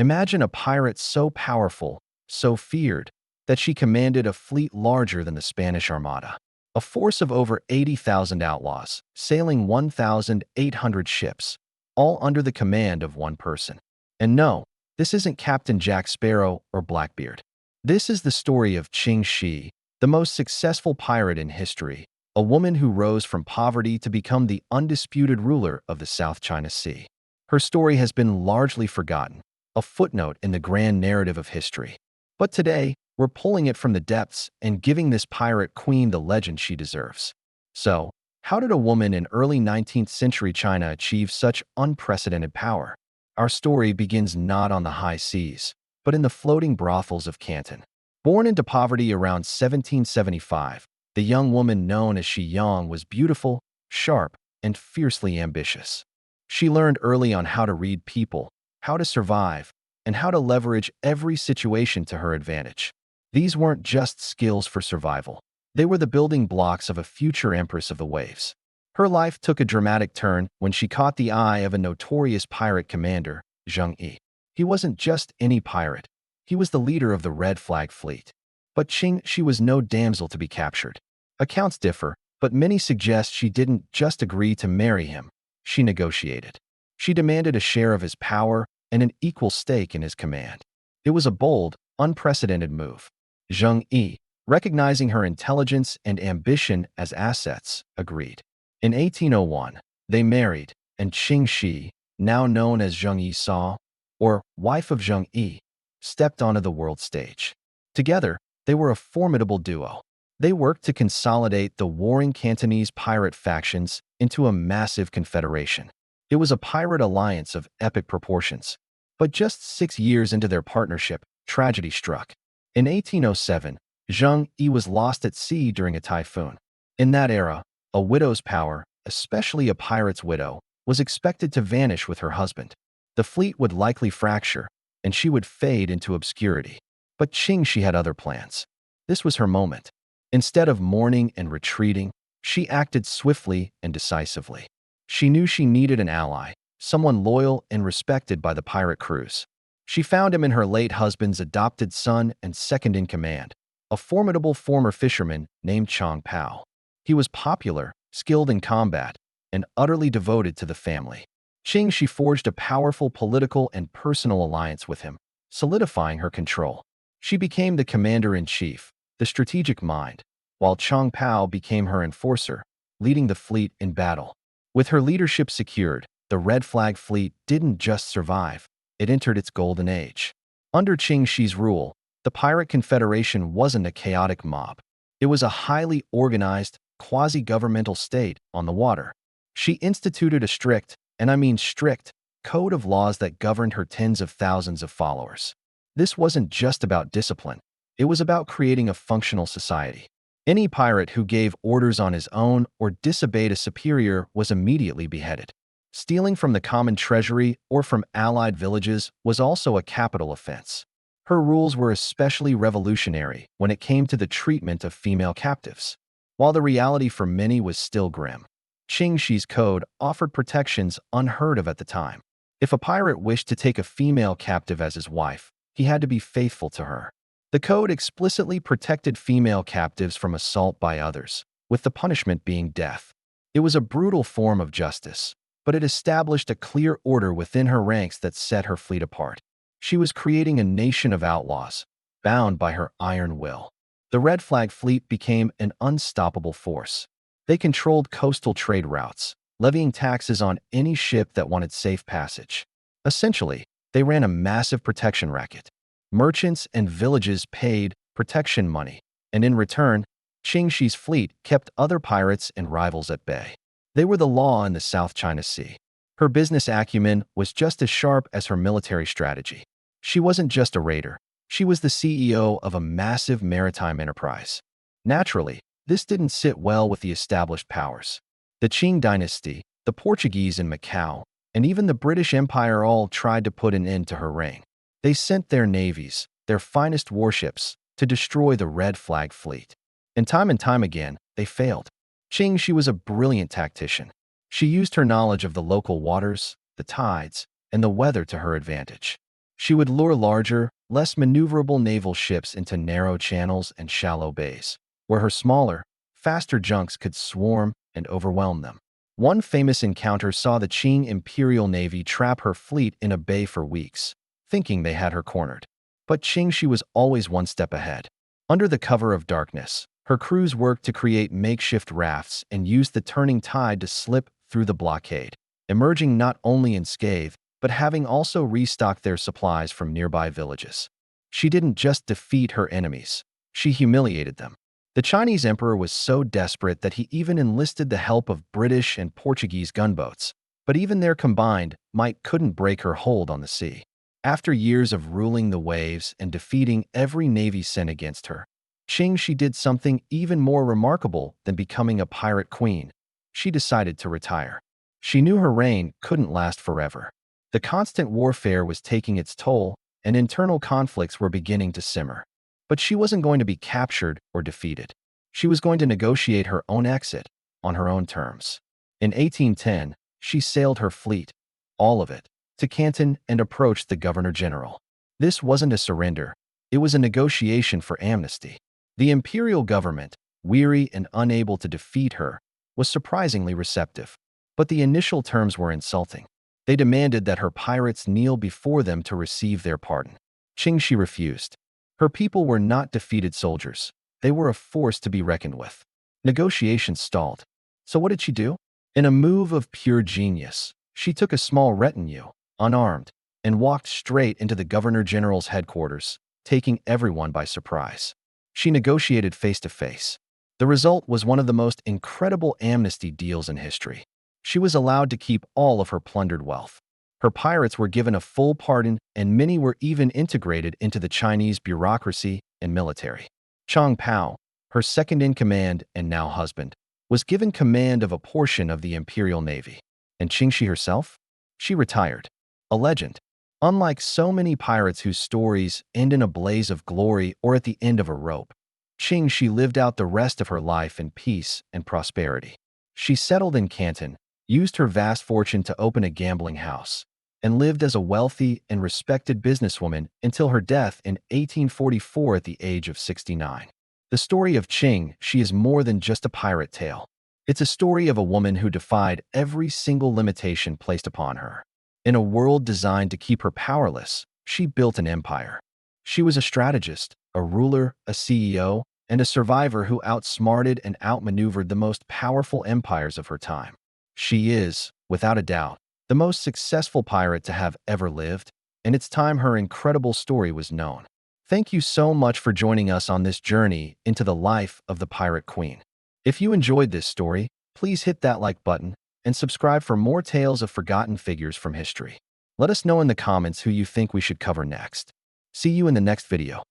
Imagine a pirate so powerful, so feared, that she commanded a fleet larger than the Spanish Armada. A force of over 80,000 outlaws, sailing 1,800 ships, all under the command of one person. And no, this isn't Captain Jack Sparrow or Blackbeard. This is the story of Ching Shih, the most successful pirate in history, a woman who rose from poverty to become the undisputed ruler of the South China Sea. Her story has been largely forgotten, a footnote in the grand narrative of history. But today, we're pulling it from the depths and giving this pirate queen the legend she deserves. So, how did a woman in early 19th century China achieve such unprecedented power? Our story begins not on the high seas, but in the floating brothels of Canton. Born into poverty around 1775, the young woman known as Shi Yang was beautiful, sharp, and fiercely ambitious. She learned early on how to read people, how to survive, and how to leverage every situation to her advantage. These weren't just skills for survival. They were the building blocks of a future empress of the waves. Her life took a dramatic turn when she caught the eye of a notorious pirate commander, Zheng Yi. He wasn't just any pirate. He was the leader of the Red Flag Fleet. But Ching Shih was no damsel to be captured. Accounts differ, but many suggest she didn't just agree to marry him. She negotiated. She demanded a share of his power and an equal stake in his command. It was a bold, unprecedented move. Zheng Yi, recognizing her intelligence and ambition as assets, agreed. In 1801, they married, and Ching Shih, now known as Zheng Yi Sa, or wife of Zheng Yi, stepped onto the world stage. Together, they were a formidable duo. They worked to consolidate the warring Cantonese pirate factions into a massive confederation. It was a pirate alliance of epic proportions. But just 6 years into their partnership, tragedy struck. In 1807, Zheng Yi was lost at sea during a typhoon. In that era, a widow's power, especially a pirate's widow, was expected to vanish with her husband. The fleet would likely fracture, and she would fade into obscurity. But Ching Shih had other plans. This was her moment. Instead of mourning and retreating, she acted swiftly and decisively. She knew she needed an ally, someone loyal and respected by the pirate crews. She found him in her late husband's adopted son and second-in-command, a formidable former fisherman named Chong Pao. He was popular, skilled in combat, and utterly devoted to the family. Ching Shih forged a powerful political and personal alliance with him, solidifying her control. She became the commander-in-chief, the strategic mind, while Chong Pao became her enforcer, leading the fleet in battle. With her leadership secured, the Red Flag Fleet didn't just survive, it entered its golden age. Under Ching Shih's rule, the Pirate Confederation wasn't a chaotic mob. It was a highly organized, quasi-governmental state on the water. She instituted a strict, and I mean strict, code of laws that governed her tens of thousands of followers. This wasn't just about discipline. It was about creating a functional society. Any pirate who gave orders on his own or disobeyed a superior was immediately beheaded. Stealing from the common treasury or from allied villages was also a capital offense. Her rules were especially revolutionary when it came to the treatment of female captives. While the reality for many was still grim, Ching Shih's code offered protections unheard of at the time. If a pirate wished to take a female captive as his wife, he had to be faithful to her. The code explicitly protected female captives from assault by others, with the punishment being death. It was a brutal form of justice, but it established a clear order within her ranks that set her fleet apart. She was creating a nation of outlaws, bound by her iron will. The Red Flag Fleet became an unstoppable force. They controlled coastal trade routes, levying taxes on any ship that wanted safe passage. Essentially, they ran a massive protection racket. Merchants and villages paid protection money, and in return, Ching Shih's fleet kept other pirates and rivals at bay. They were the law in the South China Sea. Her business acumen was just as sharp as her military strategy. She wasn't just a raider. She was the CEO of a massive maritime enterprise. Naturally, this didn't sit well with the established powers. The Qing dynasty, the Portuguese in Macau, and even the British Empire all tried to put an end to her reign. They sent their navies, their finest warships, to destroy the Red Flag Fleet. And time again, they failed. Ching Shih was a brilliant tactician. She used her knowledge of the local waters, the tides, and the weather to her advantage. She would lure larger, less maneuverable naval ships into narrow channels and shallow bays, where her smaller, faster junks could swarm and overwhelm them. One famous encounter saw the Qing Imperial Navy trap her fleet in a bay for weeks, thinking they had her cornered. But Ching Shih was always one step ahead. Under the cover of darkness, her crews worked to create makeshift rafts and used the turning tide to slip through the blockade, emerging not only unscathed, but having also restocked their supplies from nearby villages. She didn't just defeat her enemies, she humiliated them. The Chinese emperor was so desperate that he even enlisted the help of British and Portuguese gunboats, but even their combined might couldn't break her hold on the sea. After years of ruling the waves and defeating every navy sent against her, Ching Shih did something even more remarkable than becoming a pirate queen. She decided to retire. She knew her reign couldn't last forever. The constant warfare was taking its toll, and internal conflicts were beginning to simmer. But she wasn't going to be captured or defeated. She was going to negotiate her own exit on her own terms. In 1810, she sailed her fleet, all of it, to Canton and approached the governor-general. This wasn't a surrender. It was a negotiation for amnesty. The imperial government, weary and unable to defeat her, was surprisingly receptive. But the initial terms were insulting. They demanded that her pirates kneel before them to receive their pardon. Ching Shih refused. Her people were not defeated soldiers. They were a force to be reckoned with. Negotiations stalled. So what did she do? In a move of pure genius, she took a small retinue, unarmed, and walked straight into the governor-general's headquarters, taking everyone by surprise. She negotiated face to face. The result was one of the most incredible amnesty deals in history. She was allowed to keep all of her plundered wealth. Her pirates were given a full pardon, and many were even integrated into the Chinese bureaucracy and military. Chang Pao, her second-in-command and now husband, was given command of a portion of the Imperial Navy. And Ching Shih herself? She retired. A legend. Unlike so many pirates whose stories end in a blaze of glory or at the end of a rope, Ching Shih lived out the rest of her life in peace and prosperity. She settled in Canton, used her vast fortune to open a gambling house, and lived as a wealthy and respected businesswoman until her death in 1844 at the age of 69. The story of Ching Shih is more than just a pirate tale. It's a story of a woman who defied every single limitation placed upon her. In a world designed to keep her powerless, she built an empire. She was a strategist, a ruler, a CEO, and a survivor who outsmarted and outmaneuvered the most powerful empires of her time. She is, without a doubt, the most successful pirate to have ever lived, and it's time her incredible story was known. Thank you so much for joining us on this journey into the life of the Pirate Queen. If you enjoyed this story, please hit that like button and subscribe for more tales of forgotten figures from history. Let us know in the comments who you think we should cover next. See you in the next video.